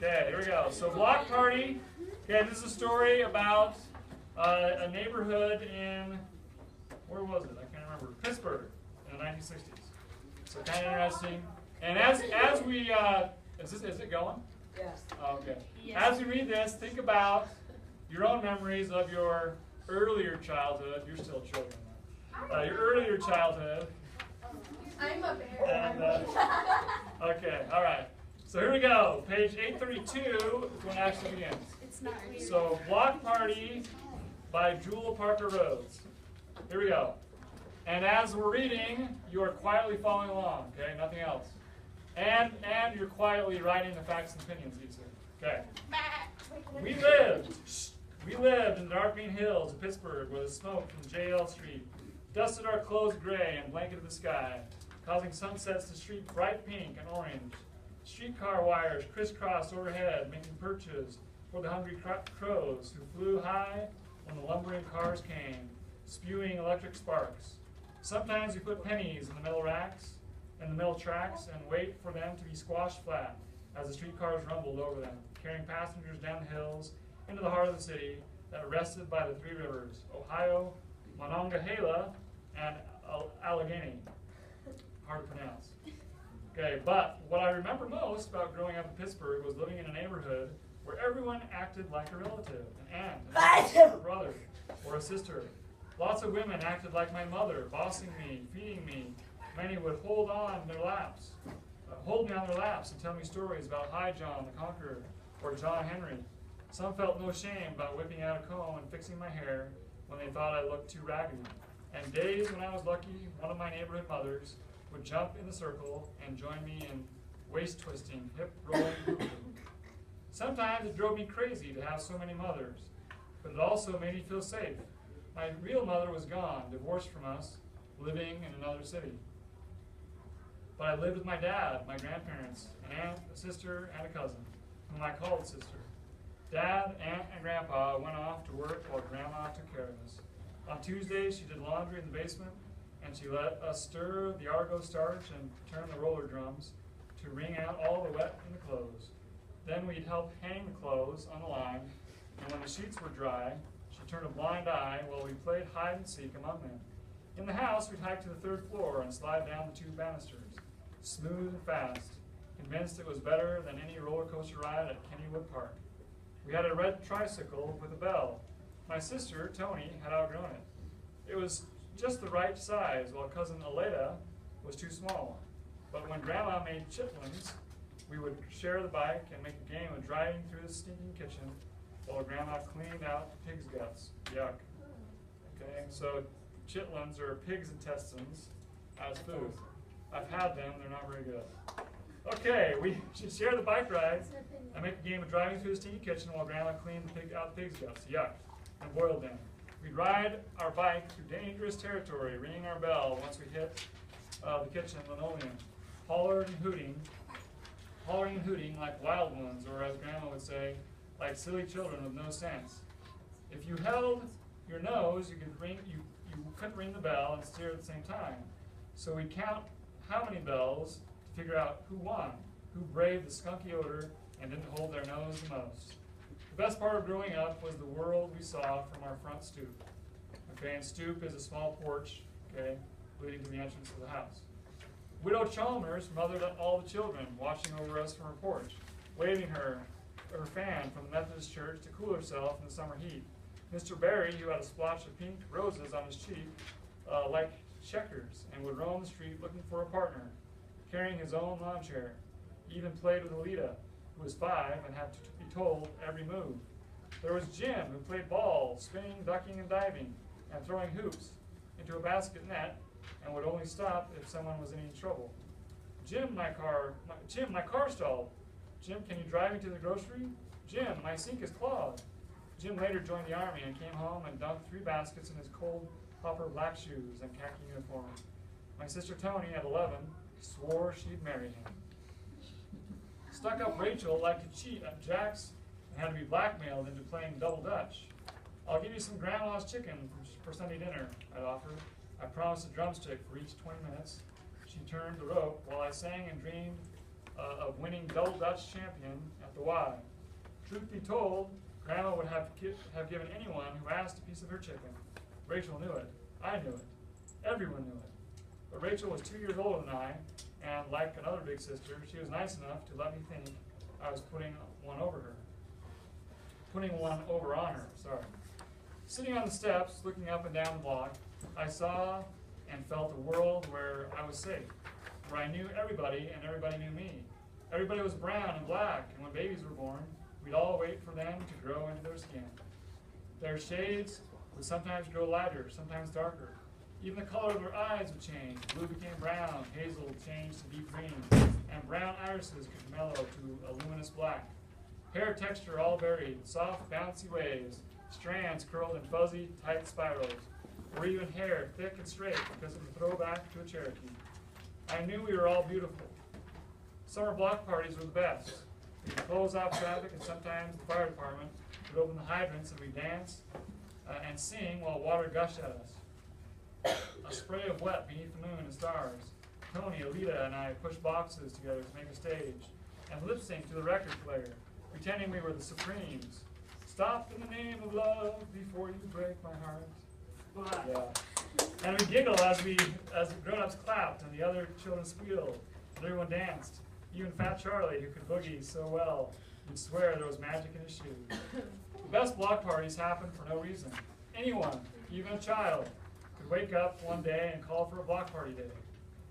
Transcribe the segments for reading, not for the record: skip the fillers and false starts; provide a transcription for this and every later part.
Okay, here we go. So block party. Okay, this is a story about a neighborhood in, where was it? I can't remember. Pittsburgh in the 1960s. So kind of interesting. And as we, is it going? Yes. Okay. Yes. As we read this, think about your own memories of your earlier childhood. You're still children. Your earlier childhood. I'm a bear. And, okay, all right. So here we go. Page 832 is when it actually begins. It's not weird. So, Block Party by Jewell Parker Rhodes. Here we go. And as we're reading, you are quietly following along, okay? Nothing else. And you're quietly writing the facts and opinions, you see. Okay. We lived in the dark green hills of Pittsburgh where the smoke from JL Street dusted our clothes gray and blanketed the sky, causing sunsets to streak bright pink and orange. Streetcar wires crisscrossed overhead, making perches for the hungry crows who flew high when the lumbering cars came, spewing electric sparks. Sometimes we put pennies in the metal tracks, and wait for them to be squashed flat as the streetcars rumbled over them, carrying passengers down the hills into the heart of the city that rested by the three rivers, Ohio, Monongahela, and Allegheny. Hard to pronounce. Okay, but what I remember most about growing up in Pittsburgh was living in a neighborhood where everyone acted like a relative, an aunt, a brother, or a sister. Lots of women acted like my mother, bossing me, feeding me. Many would hold me on their laps and tell me stories about High John the Conqueror or John Henry. Some felt no shame about whipping out a comb and fixing my hair when they thought I looked too raggedy. And days when I was lucky, one of my neighborhood mothers would jump in the circle and join me in waist-twisting, hip-rolling hooping. Sometimes it drove me crazy to have so many mothers, but it also made me feel safe. My real mother was gone, divorced from us, living in another city. But I lived with my dad, my grandparents, an aunt, a sister, and a cousin, whom I called sister. Dad, aunt, and grandpa went off to work while grandma took care of us. On Tuesdays, she did laundry in the basement, and she let us stir the Argo starch and turn the roller drums to wring out all the wet in the clothes. Then we'd help hang the clothes on the line, and when the sheets were dry, she turned a blind eye while we played hide and seek among them. In the house, we'd hike to the third floor and slide down the 2 banisters, smooth and fast, convinced it was better than any roller coaster ride at Kennywood Park. We had a red tricycle with a bell. My sister, Tony, had outgrown it. It was just the right size, while cousin Aleda was too small. But when Grandma made chitlins, we would share the bike and make a game of driving through the stinking kitchen while Grandma cleaned out pig's guts. Yuck. Okay, so chitlins are pig's intestines as food. I've had them, they're not very good. Okay, we should share the bike rides and make a game of driving through the stinky kitchen while Grandma cleaned out pig's guts. Yuck. And boiled them. We'd ride our bike through dangerous territory, ringing our bell once we hit the kitchen linoleum, hollering and hooting like wild ones, or as Grandma would say, like silly children with no sense. If you held your nose, you couldn't ring the bell and steer at the same time. So we'd count how many bells to figure out who won, who braved the skunky odor and didn't hold their nose the most. The best part of growing up was the world we saw from our front stoop. Okay, and stoop is a small porch, okay, leading to the entrance of the house. Widow Chalmers mothered all the children, watching over us from her porch, waving her fan from the Methodist church to cool herself in the summer heat. Mr. Barry, who had a splotch of pink roses on his cheek, liked checkers and would roam the street looking for a partner, carrying his own lawn chair. He even played with Alita, who was 5 and had to be told every move. There was Jim, who played ball, spinning, ducking, and diving, and throwing hoops into a basket net, and would only stop if someone was in any trouble. Jim, my car stalled. Jim, can you drive me to the grocery? Jim, my sink is clogged. Jim later joined the Army and came home and dunked 3 baskets in his cold copper black shoes and khaki uniform. My sister Tony, at 11, swore she'd marry him. Stuck-up Rachel liked to cheat at Jack's and had to be blackmailed into playing double dutch. I'll give you some grandma's chicken for Sunday dinner, I'd offered. I promised a drumstick for each 20 minutes. She turned the rope while I sang and dreamed of winning double Dutch champion at the Y. Truth be told, Grandma would have given anyone who asked a piece of her chicken. Rachel knew it. I knew it. Everyone knew it. But Rachel was 2 years older than I, and like another big sister, she was nice enough to let me think I was putting one over on her, sorry. Sitting on the steps, looking up and down the block, I saw and felt a world where I was safe, where I knew everybody and everybody knew me. Everybody was brown and black, and when babies were born, we'd all wait for them to grow into their skin. Their shades would sometimes grow lighter, sometimes darker. Even the color of their eyes would change. Blue became brown, hazel changed to deep green, and brown irises could mellow to a luminous black. Hair texture all varied, soft, bouncy waves, strands curled in fuzzy, tight spirals, or even hair thick and straight because it would throw back to a Cherokee. I knew we were all beautiful. Summer block parties were the best. We'd close off traffic, and sometimes the fire department would open the hydrants, and we'd dance and sing while water gushed at us. A spray of wet beneath the moon and stars. Tony, Alita, and I pushed boxes together to make a stage and lip sync to the record player, pretending we were the Supremes. Stop in the name of love before you break my heart. Yeah. And we giggled as the grown-ups clapped and the other children squealed, and everyone danced. Even Fat Charlie, who could boogie so well, would swear there was magic in his shoes. The best block parties happened for no reason. Anyone, even a child, could wake up one day and call for a block party day.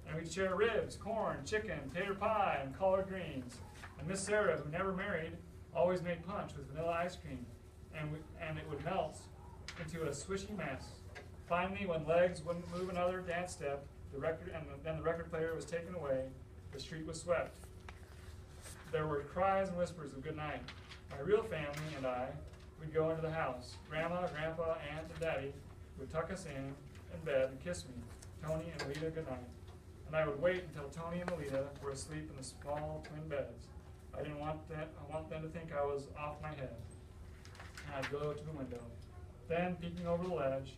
And we'd share ribs, corn, chicken, tater pie, and collard greens. And Miss Sarah, who never married, always made punch with vanilla ice cream, and it would melt into a swishy mess. Finally, when legs wouldn't move another dance step, then the record player was taken away, the street was swept. There were cries and whispers of good night. My real family and I would go into the house. Grandma, Grandpa, Aunt, and Daddy would tuck us in bed and kiss me, Tony and Alita good night. And I would wait until Tony and Alita were asleep in the small twin beds. I want them to think I was off my head. And I'd go to the window. Then, peeking over the ledge,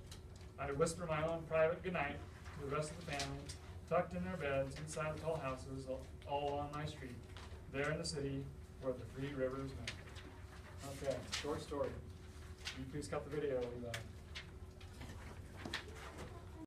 I'd whisper my own private goodnight to the rest of the family, tucked in their beds inside the tall houses all along my street, there in the city where the three rivers met. Okay, short story. Can you please cut the video, Levi?